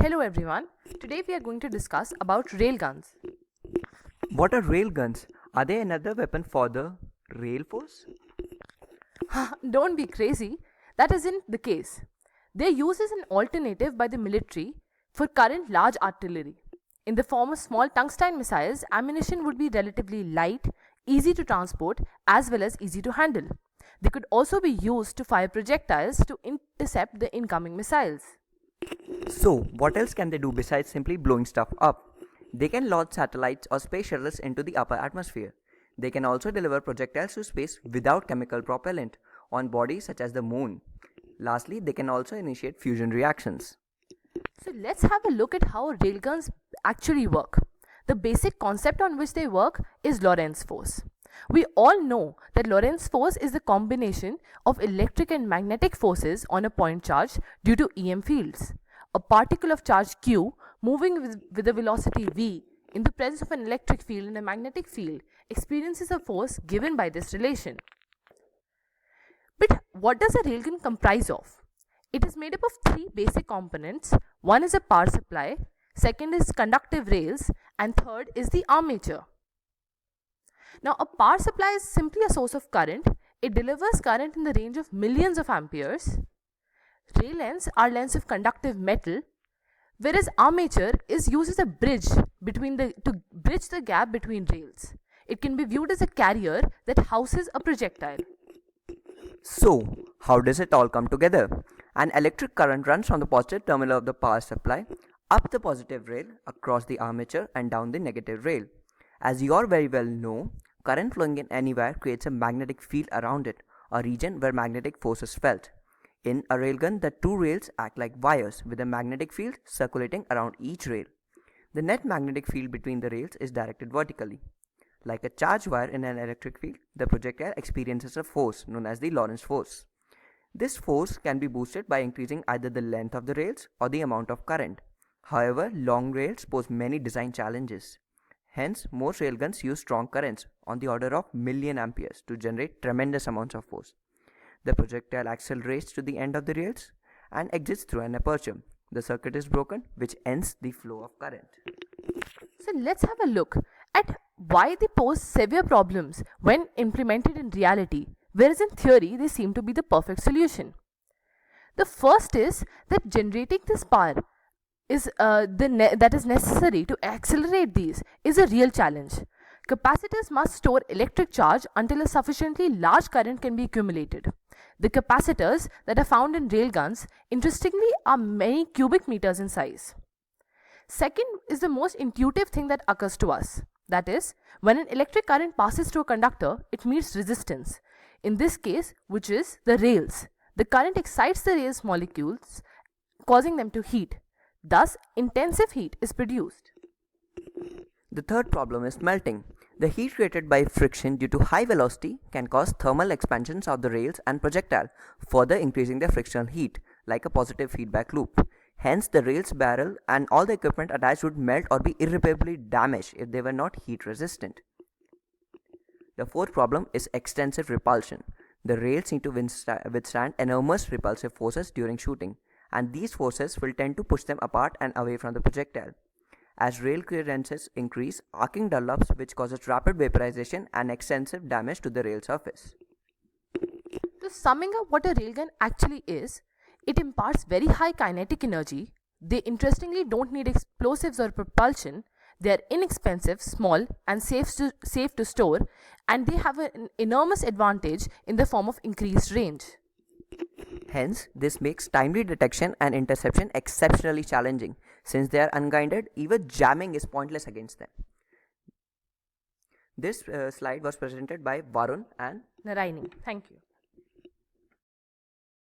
Hello everyone. Today we are going to discuss about railguns. What are railguns? Are they another weapon for the rail force? Don't be crazy. That isn't the case. They're used as an alternative by the military for current large artillery. In the form of small tungsten missiles, ammunition would be relatively light, easy to transport, as well as easy to handle. They could also be used to fire projectiles to intercept the incoming missiles. So, what else can they do besides simply blowing stuff up? They can launch satellites or space shuttles into the upper atmosphere. They can also deliver projectiles to space without chemical propellant on bodies such as the moon. Lastly, they can also initiate fusion reactions. So let's have a look at how railguns actually work. The basic concept on which they work is Lorentz force. We all know that Lorentz force is the combination of electric and magnetic forces on a point charge due to EM fields. A particle of charge Q moving with a velocity v in the presence of an electric field and a magnetic field experiences a force given by this relation. But what does a railgun comprise of? It is made up of three basic components. One is a power supply, second is conductive rails, and third is the armature. Now, a power supply is simply a source of current. It delivers current in the range of millions of amperes. Rail ends are lengths of conductive metal, whereas armature is used as a bridge to bridge the gap between rails. It can be viewed as a carrier that houses a projectile. So, how does it all come together? An electric current runs from the positive terminal of the power supply up the positive rail, across the armature, and down the negative rail. As you all very well know, current flowing in anywhere creates a magnetic field around it, a region where magnetic force is felt. In a railgun, the two rails act like wires with a magnetic field circulating around each rail. The net magnetic field between the rails is directed vertically. Like a charged wire in an electric field, the projectile experiences a force known as the Lorentz force. This force can be boosted by increasing either the length of the rails or the amount of current. However, long rails pose many design challenges. Hence, most railguns use strong currents on the order of million amperes to generate tremendous amounts of force. The projectile accelerates to the end of the rails and exits through an aperture. The circuit is broken, which ends the flow of current. So let's have a look at why they pose severe problems when implemented in reality, whereas in theory they seem to be the perfect solution. The first is that generating this power that is necessary to accelerate these is a real challenge. Capacitors must store electric charge until a sufficiently large current can be accumulated. The capacitors that are found in railguns, interestingly, are many cubic meters in size. Second is the most intuitive thing that occurs to us. That is, when an electric current passes through a conductor, it meets resistance. In this case, which is the rails. The current excites the rails molecules, causing them to heat. Thus, intensive heat is produced. The third problem is melting. The heat created by friction due to high velocity can cause thermal expansions of the rails and projectile, further increasing the frictional heat, like a positive feedback loop. Hence, the rails barrel and all the equipment attached would melt or be irreparably damaged if they were not heat resistant. The fourth problem is extensive repulsion. The rails need to withstand enormous repulsive forces during shooting, and these forces will tend to push them apart and away from the projectile. As rail clearances increase, arcing develops, which causes rapid vaporization and extensive damage to the rail surface. So summing up what a railgun actually is, it imparts very high kinetic energy. They interestingly don't need explosives or propulsion. They are inexpensive, small, and safe to store, and they have an enormous advantage in the form of increased range. Hence, this makes timely detection and interception exceptionally challenging. Since they are unguided, even jamming is pointless against them. This slide was presented by Varun and Narayani. Thank you.